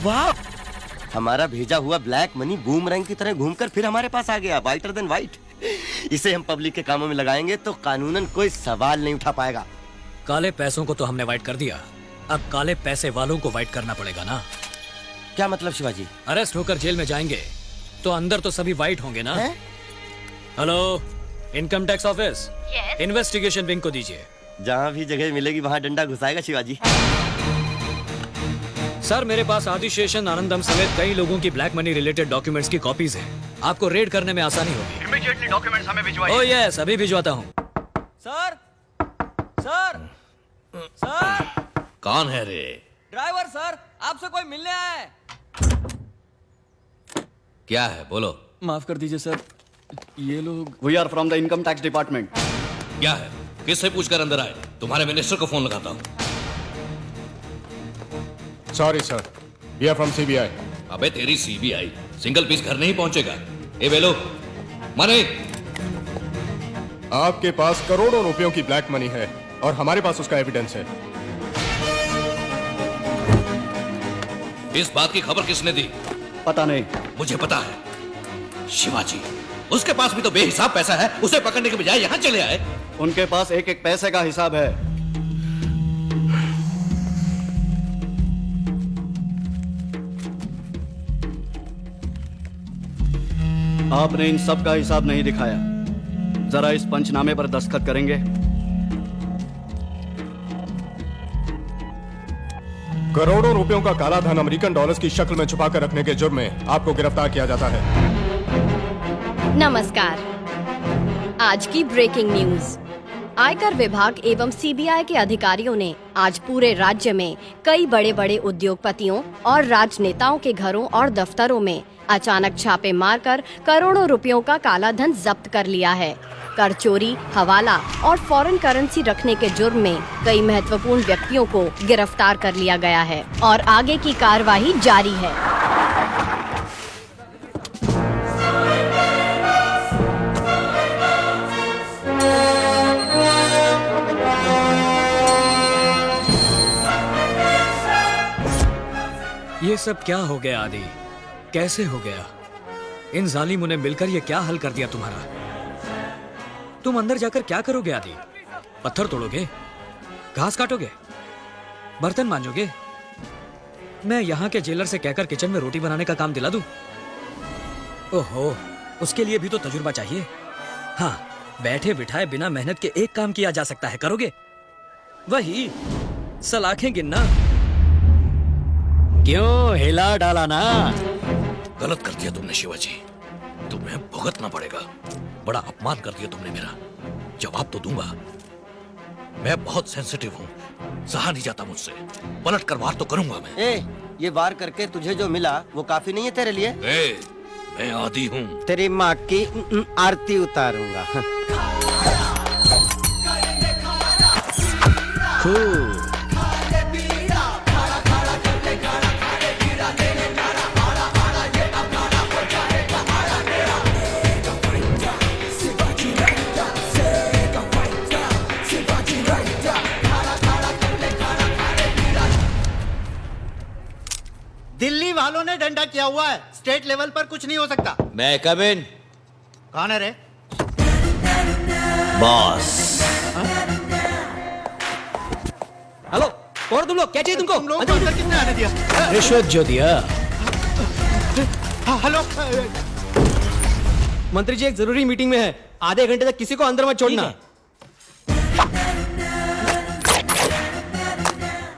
वाह, हमारा भेजा हुआ ब्लैक मनी बूमरैंग की तरह घूमकर फिर हमारे पास आ गया, वाइटर देन वाइट। इसे हम पब्लिक के कामों में लगाएंगे तो कानूनन कोई सवाल नहीं उठा पाएगा। काले पैसों को तो हमने वाइट कर दिया, अब काले पैसे वालों को वाइट करना पड़ेगा ना। क्या मतलब शिवाजी? अरेस्ट होकर जेल में जाएंगे तो अंदर तो सभी वाइट होंगे ना। Hello, income tax office, investigation wing को दीजिए। जहाँ भी जगह मिलेगी वहाँ डंडा घुसाएगा शिवाजी। सर, मेरे पास आदिशेषन आनंदम समेत कई लोगों की ब्लैक मनी रिलेटेड डॉक्यूमेंट्स की कॉपीज हैं। आपको रेड करने में आसानी होगी। इमीडिएटली डॉक्यूमेंट्स हमें भिजवाइए। ओह यस, अभी भिजवाता हूँ। Sir, sir, sir. कौन है रे? ड्राइवर सर, आपसे कोई मिलने आया है। क्या है, बोलो। माफ कर दीजिए सर, ये लोग। We are from the income tax department. क्या है, किससे पूछकर अंदर आए? तुम्हारे मिनिस्टर को फोन लगाता हूँ। Sorry sir, we are from CBI. अबे तेरी सीबीआई सिंगल पीस घर नहीं पहुंचेगा। ए बेलो, मनी। आपके पास करोड़ों रुपयों की ब्लैक मनी है और हमारे पास उसका एविडेंस है। इस बात की खबर किसने दी? पता नहीं। मुझे पता है, शिवाजी। उसके पास भी तो बेहिसाब पैसा है, उसे पकड़ने के बजाय यहाँ चले आए। उनके पास एक एक पैसे का हिसाब है। आपने इन सब का हिसाब नहीं दिखाया। जरा इस पंचनामे पर दस्तखत करेंगे? करोड़ों रुपयों का काला धन अमेरिकन डॉलर्स की शक्ल में छुपाकर रखने के जुर्म में आपको गिरफ्तार किया जाता है। नमस्कार। आज की ब्रेकिंग न्यूज। आयकर विभाग एवं सीबीआई के अधिकारियों ने आज पूरे राज्य में कई बड़े बड़े उद्योगपतियों और राजनेताओं के घरों और दफ्तरों में अचानक छापे मारकर करोड़ों रुपयों का काला धन जब्त कर लिया है। कर चोरी, हवाला और फॉरेन करेंसी रखने के जुर्म में कई महत्वपूर्ण व्यक्तियों को गिरफ्तार कर लिया गया है और आगे की कार्रवाई जारी है। ये सब क्या हो गया आदि? कैसे हो गया? इन जालिमों ने मिलकर ये क्या हल कर दिया तुम्हारा? तुम अंदर जाकर क्या करोगे आदि? पत्थर तोड़ोगे? घास काटोगे? बर्तन मांजोगे? मैं यहाँ के जेलर से कहकर किचन में रोटी बनाने का काम दिला दूं? ओहो, उसके लिए भी तो तजुर्बा चाहिए। हाँ, बैठे बिठाए बिना मेहनत के एक काम किया जा सकता है, करोगे? वही सलाखें गिनना। क्यों, हिला डाला ना? गलत कर दिया तुमने शिवाजी, तुम्हें भुगतना पड़ेगा। बड़ा अपमान कर दिया तुमने मेरा। जवाब तो दूंगा। मैं बहुत सेंसिटिव हूँ, सहा नहीं जाता मुझसे। पलट कर वार तो करूंगा मैं। ये वार करके तुझे जो मिला वो काफी नहीं है तेरे लिए? मैं आदी हूँ। तेरी माँ की आरती उतारूंगा। दिल्ली वालों ने डंडा किया हुआ है, स्टेट लेवल पर कुछ नहीं हो सकता। मैं कम इन। कौन है रे? बॉस। हेलो, और तुम लोग क्या चाहिए तुमको? तुम लोग को अंदर किसने आने दिया? रिश्वत जो दिया। हेलो, मंत्री जी एक जरूरी मीटिंग में है, आधे घंटे तक किसी को अंदर मत छोड़ना।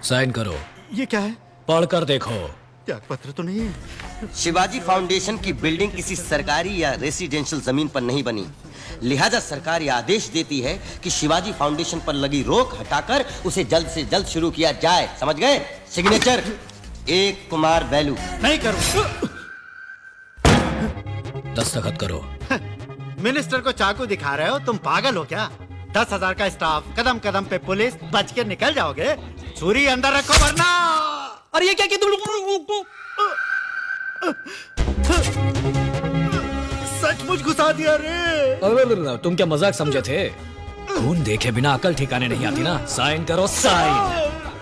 साइन करो। ये क्या है? पढ़कर देखो। त्याग पत्र तो नहीं है। शिवाजी फाउंडेशन की बिल्डिंग किसी सरकारी या रेसिडेंशियल जमीन पर नहीं बनी, लिहाजा सरकार यह आदेश देती है कि शिवाजी फाउंडेशन पर लगी रोक हटाकर उसे जल्द से जल्द शुरू किया जाए। समझ गए? सिग्नेचर एक कुमार बैलू। नहीं करूं। दस्तखत करो। मिनिस्टर को चाकू दिखा रहे हो? तुम पागल हो क्या? 10,000 का स्टाफ, कदम कदम पे पुलिस, बच के निकल जाओगे? छुरी अंदर रखो वरना। अरे ये क्या किया तुम? सचमुच घुसा दिया रे। तुम क्या मजाक समझे थे? खून देखे बिना अकल ठिकाने नहीं आती ना। साइन करो, साइन।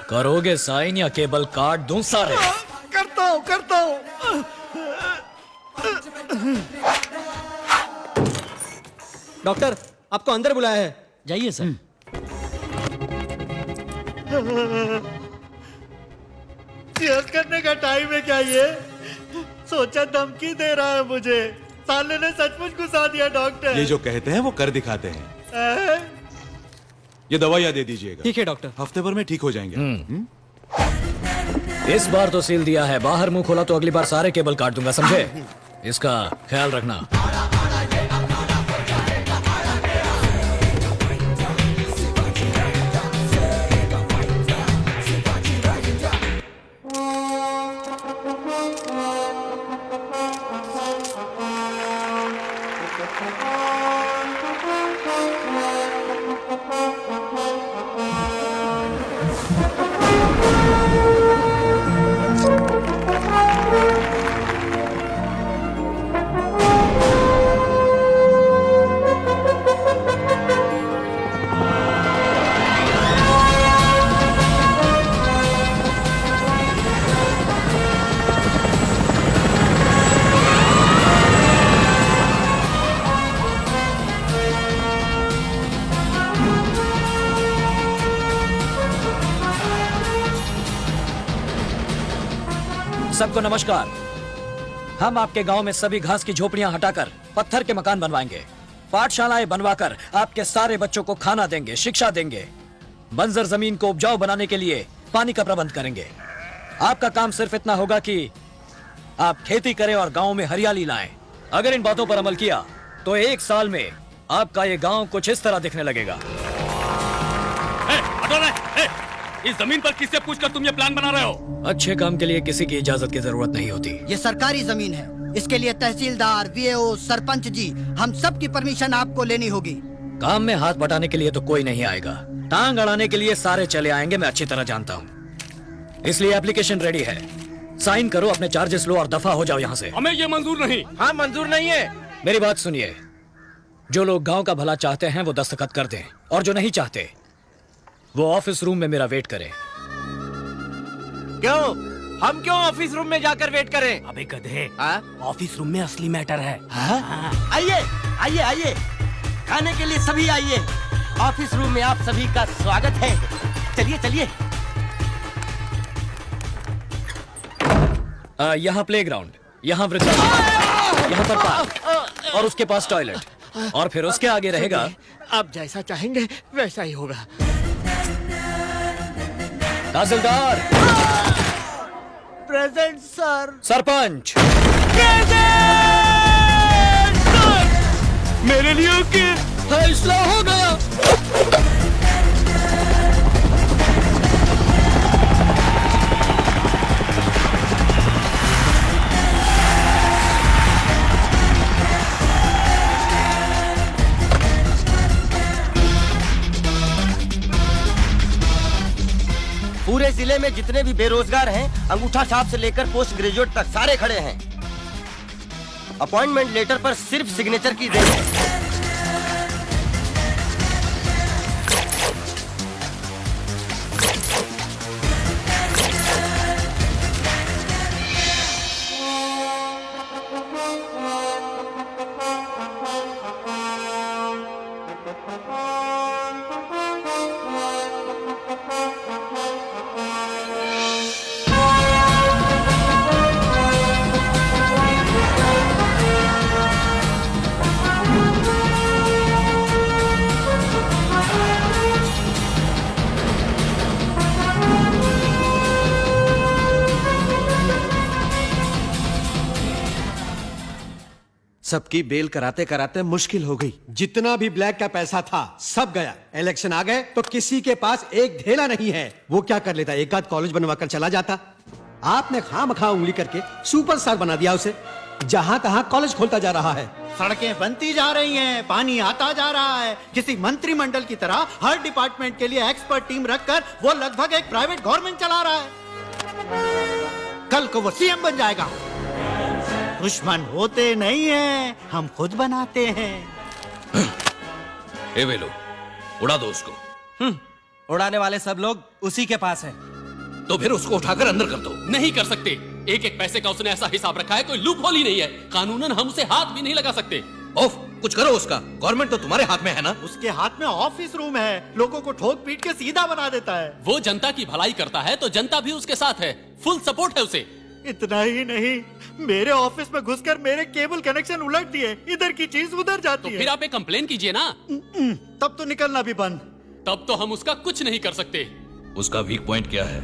करोगे साइन या केबल काट दूं सारे? करता करता हूँ। डॉक्टर आपको अंदर बुलाया है, जाइए सर। चीयर्स करने का टाइम है क्या ये? सोचा धमकी दे रहा है मुझे। साले ने सचमुच घुसा दिया डॉक्टर। ये जो कहते हैं वो कर दिखाते हैं। ये दवाइयाँ दे दीजिएगा। ठीक है डॉक्टर। हफ्ते भर में ठीक हो जाएंगे। इस बार तो सील दिया है, बाहर मुंह खोला तो अगली बार सारे केबल काट दूंगा, समझे? इसका ख्याल रखना। सबको नमस्कार। हम आपके गांव में सभी घास की झोपड़ियां हटाकर पत्थर के मकान बनवाएंगे, पाठशालाएं बनवाकर आपके सारे बच्चों को खाना देंगे, शिक्षा देंगे, बंजर जमीन को उपजाऊ बनाने के लिए पानी का प्रबंध करेंगे। आपका काम सिर्फ इतना होगा कि आप खेती करें और गांव में हरियाली लाएं। अगर इन बातों पर अमल किया तो 1 साल में आपका ये गांव कुछ इस तरह दिखने लगेगा। इस जमीन पर किससे पूछकर तुम ये प्लान बना रहे हो? अच्छे काम के लिए किसी की इजाजत की जरूरत नहीं होती। ये सरकारी जमीन है, इसके लिए तहसीलदार, वीएओ, सरपंच जी, हम सब की परमिशन आपको लेनी होगी। काम में हाथ बटाने के लिए तो कोई नहीं आएगा, टांग अड़ाने के लिए सारे चले आएंगे, मैं अच्छी तरह जानता हूँ। इसलिए एप्लीकेशन रेडी है, साइन करो, अपने चार्जेस लो और दफा हो जाओ यहाँ से। हमें ये मंजूर नहीं। हाँ मंजूर नहीं है। मेरी बात सुनिए, जो लोग गांव का भला चाहते हैं वो दस्तखत कर दें, और जो नहीं चाहते वो ऑफिस रूम में मेरा वेट करें। क्यों? हम क्यों ऑफिस रूम में जाकर वेट करें? अबे गधे, हाँ? ऑफिस रूम में असली मैटर है। आइए आइए आइए, खाने के लिए सभी आइए। ऑफिस रूम में आप सभी का स्वागत है। चलिए चलिए। यहाँ प्लेग्राउंड, यहाँ वृद्धाश्रम, यहाँ पर पार्क और उसके पास टॉयलेट, और फिर उसके आगे रहेगा। आप जैसा चाहेंगे वैसा ही होगा। तहसीलदार, प्रेजेंट सर। सरपंच, मेरे लिए फैसला हो गया। पूरे जिले में जितने भी बेरोजगार हैं, अंगूठा छाप से लेकर पोस्ट ग्रेजुएट तक सारे खड़े हैं। अपॉइंटमेंट लेटर पर सिर्फ सिग्नेचर की देर है। सबकी बेल कराते कराते मुश्किल हो गई। जितना भी ब्लैक का पैसा था सब गया। इलेक्शन आ गए तो किसी के पास एक ढेला नहीं है। वो क्या कर लेता, एक आध कॉलेज बनवाकर चला जाता। आपने खामखा उंगली करके सुपरस्टार बना दिया उसे। जहां तहां कॉलेज खोलता जा रहा है, सड़कें बनती जा रही हैं, पानी आता जा रहा है। किसी मंत्रिमंडल की तरह हर डिपार्टमेंट के लिए एक्सपर्ट टीम रखकर वो लगभग एक प्राइवेट गवर्नमेंट चला रहा है। कल को वो सीएम बन जाएगा। दुश्मन होते नहीं हैं, हम खुद बनाते हैं। ए वेलो, उड़ा दो उसको। उड़ाने वाले सब लोग उसी के पास हैं। तो फिर उसको उठाकर अंदर कर दो। नहीं कर सकते। एक एक पैसे का उसने ऐसा हिसाब रखा है, कोई लूप होल ही नहीं है। कानूनन हम उसे हाथ भी नहीं लगा सकते। ओफ, कुछ करो उसका। गवर्नमेंट तो तुम्हारे हाथ में है ना। उसके हाथ में ऑफिस रूम है, लोगों को ठोक पीट के सीधा बना देता है। वो जनता की भलाई करता है तो जनता भी उसके साथ है, फुल सपोर्ट है उसे। इतना ही नहीं, मेरे ऑफिस में घुसकर मेरे केबल कनेक्शन उलट दिए, इधर की चीज उधर जाती तो है। फिर आप एक कंप्लेन कीजिए ना। तब तो निकलना भी बंद। तब तो हम उसका कुछ नहीं कर सकते। उसका वीक पॉइंट क्या है?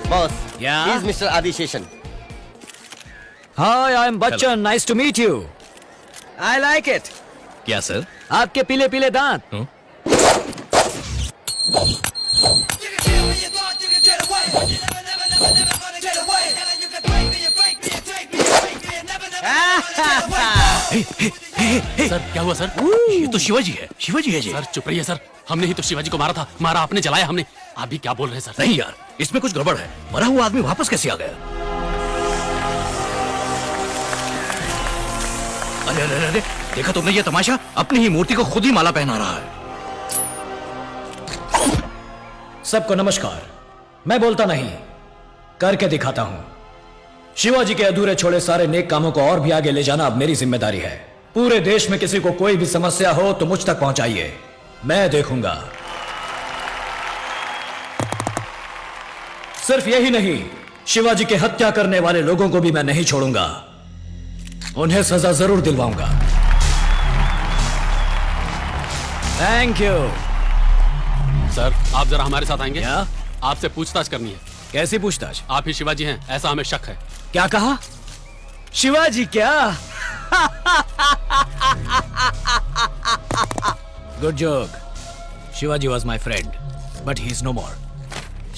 Boss, Yeah? Please mister Adi Seshan. Hi, I am Bachchan, nice to meet you. I like it. क्या सर? आपके पीले पीले दांत। सर क्या हुआ सर? ये तो शिवाजी है, शिवाजी है जी। सर चुप रहिए सर, हमने ही तो शिवाजी को मारा था। मारा आपने, जलाया हमने। आप भी क्या बोल रहे हैं सर? नहीं यार, इसमें कुछ गड़बड़ है। मरा हुआ आदमी वापस कैसे आ गया? अरे अरे अरे, देखा तुमने ये तमाशा? अपनी ही मूर्ति को खुद ही माला पहना रहा है। सबको नमस्कार। मैं बोलता नहीं, करके दिखाता हूं। शिवाजी के अधूरे छोड़े सारे नेक कामों को और भी आगे ले जाना अब मेरी जिम्मेदारी है। पूरे देश में किसी को कोई भी समस्या हो तो मुझ तक पहुंचाइए, मैं देखूंगा। सिर्फ यही नहीं, शिवाजी के हत्या करने वाले लोगों को भी मैं नहीं छोड़ूंगा। उन्हें सजा जरूर दिलवाऊंगा। Thank you. सर आप जरा हमारे साथ आएंगे? क्या? आपसे पूछताछ करनी है। कैसी पूछताछ? आप ही शिवाजी हैं ऐसा हमें शक है। क्या कहा? शिवाजी क्या? Good joke. Shivaji was my friend, but he is no more.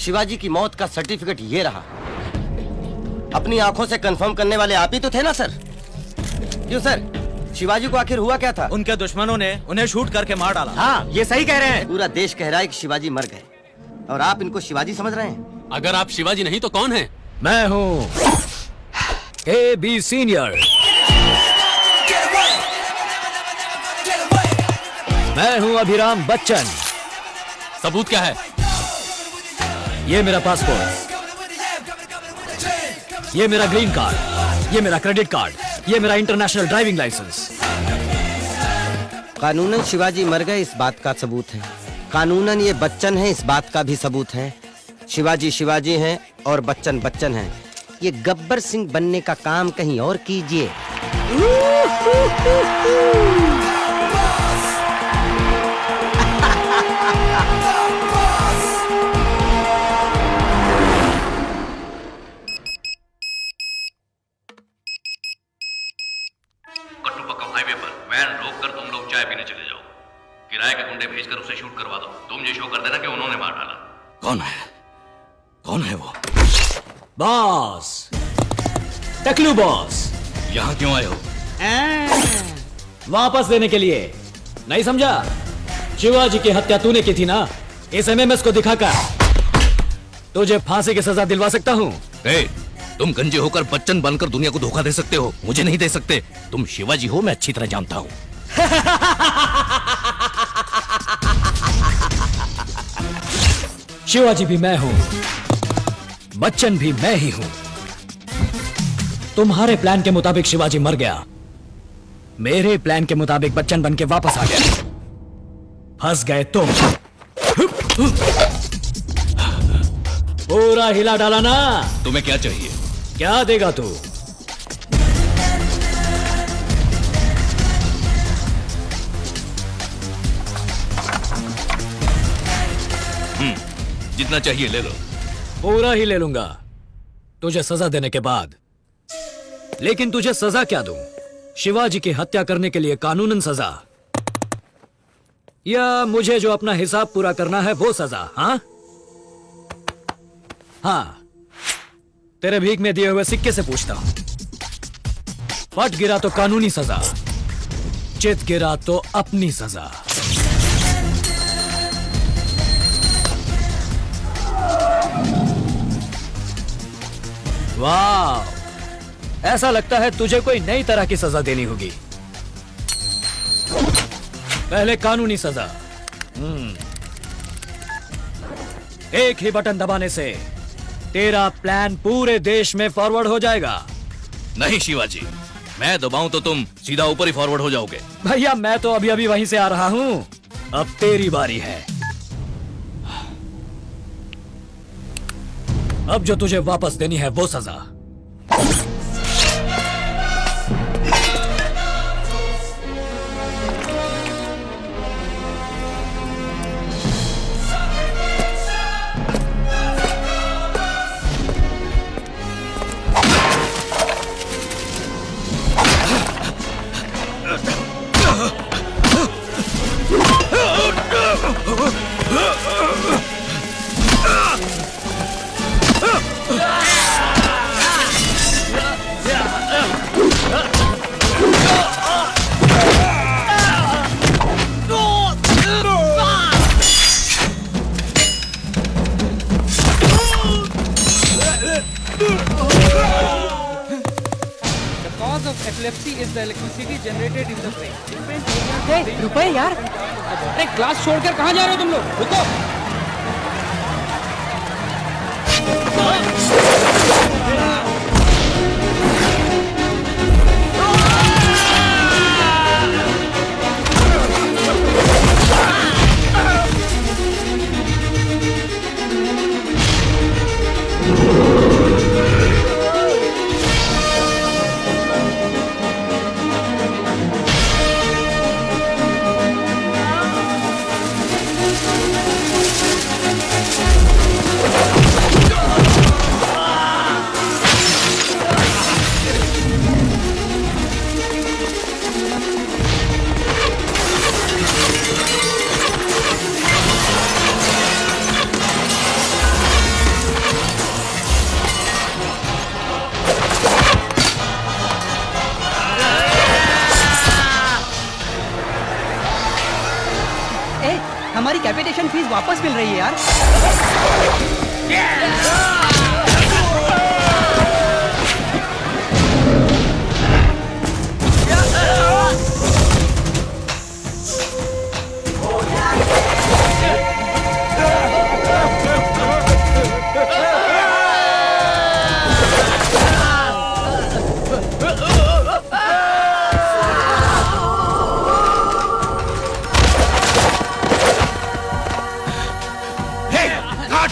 Shivaji की मौत का सर्टिफिकेट ये रहा। अपनी आंखों से कंफर्म करने वाले आप ही तो थे ना सर? क्यों सर, शिवाजी को आखिर हुआ क्या था? उनके दुश्मनों ने उन्हें शूट करके मार डाला। हाँ, ये सही कह रहे हैं। पूरा देश कह रहा है कि शिवाजी मर गए और आप इनको शिवाजी समझ रहे हैं। अगर आप शिवाजी नहीं तो कौन है? मैं हूं AB सीनियर। मैं हूं अभिराम बच्चन। सबूत क्या है? ये मेरा पासपोर्ट, ये मेरा ग्रीन कार्ड, ये मेरा क्रेडिट कार्ड, ये मेरा इंटरनेशनल ड्राइविंग लाइसेंस। कानूनन शिवाजी मर गए इस बात का सबूत है, कानूनन ये बच्चन है इस बात का भी सबूत है। शिवाजी शिवाजी हैं और बच्चन बच्चन हैं। ये गब्बर सिंह बनने का काम कहीं और कीजिए। कट्टुपक्कम हाईवे पर वैन रोक कर तुम लोग चाय पीने चले जाओ। किराए के गुंडे भेजकर उसे शूट करवा दो। तुम ये शो कर देना कि उन्होंने मार डाला। कौन है? कौन है वो? बॉस, टकलू बॉस। यहाँ क्यों आए हो? वापस देने के लिए। नहीं समझा? शिवाजी की हत्या तूने की थी ना? इस MMS को दिखाकर तुझे फांसी की सजा दिलवा सकता हूँ। तुम गंजे होकर बच्चन बनकर दुनिया को धोखा दे सकते हो, मुझे नहीं दे सकते। तुम शिवाजी हो, मैं अच्छी तरह जानता हूँ। शिवाजी भी मैं हूं, बच्चन भी मैं ही हूं। तुम्हारे प्लान के मुताबिक शिवाजी मर गया, मेरे प्लान के मुताबिक बच्चन बन के वापस आ गया। फंस गए तुम। पूरा हिला डाला ना? तुम्हें क्या चाहिए? क्या देगा तू? जितना चाहिए ले लो। पूरा ही ले लूंगा, तुझे सजा देने के बाद। लेकिन तुझे सजा क्या दूं? शिवाजी की हत्या करने के लिए कानूनन सजा, या मुझे जो अपना हिसाब पूरा करना है वो सजा? हाँ हाँ, तेरे भीख में दिए हुए सिक्के से पूछता हूं। फट गिरा तो कानूनी सजा, चित गिरा तो अपनी सजा। वाह, ऐसा लगता है तुझे कोई नई तरह की सजा देनी होगी। पहले कानूनी सजा। एक ही बटन दबाने से तेरा प्लान पूरे देश में फॉरवर्ड हो जाएगा। नहीं शिवाजी, मैं दबाऊं तो तुम सीधा ऊपर ही फॉरवर्ड हो जाओगे। भैया मैं तो अभी अभी वहीं से आ रहा हूं, अब तेरी बारी है। अब जो तुझे वापस देनी है वो सजा। रुपए यार, अरे क्लास छोड़कर कहाँ जा रहे हो तुम लोग? रुको। हमारी कैपिटेशन फीस वापस मिल रही है यार।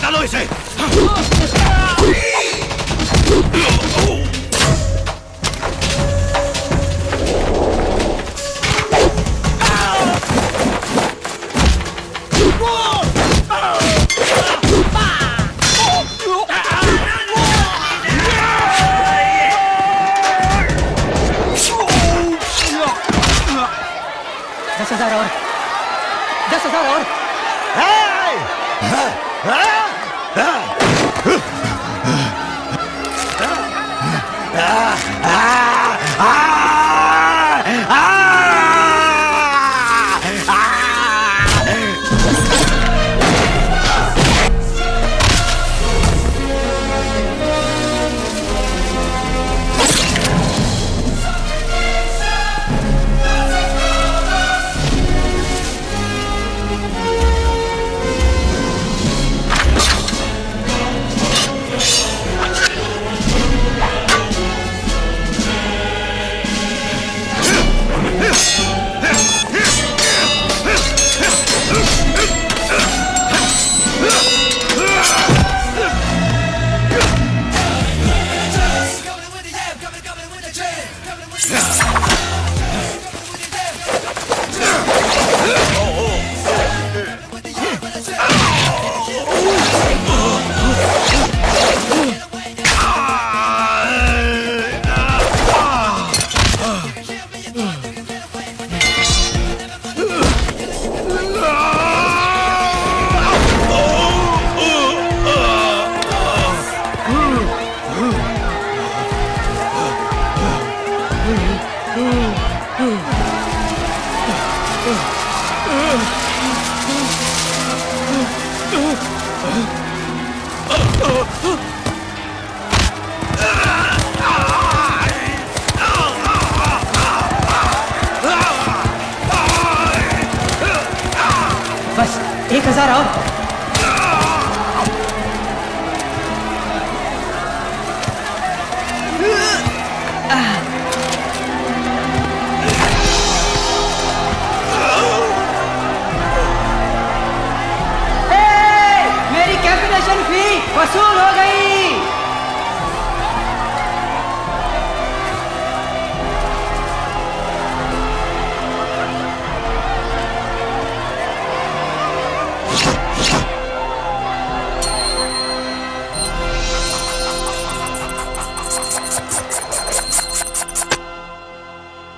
डालो इसे। वसूल हो गई।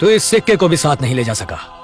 तू इस सिक्के को भी साथ नहीं ले जा सका।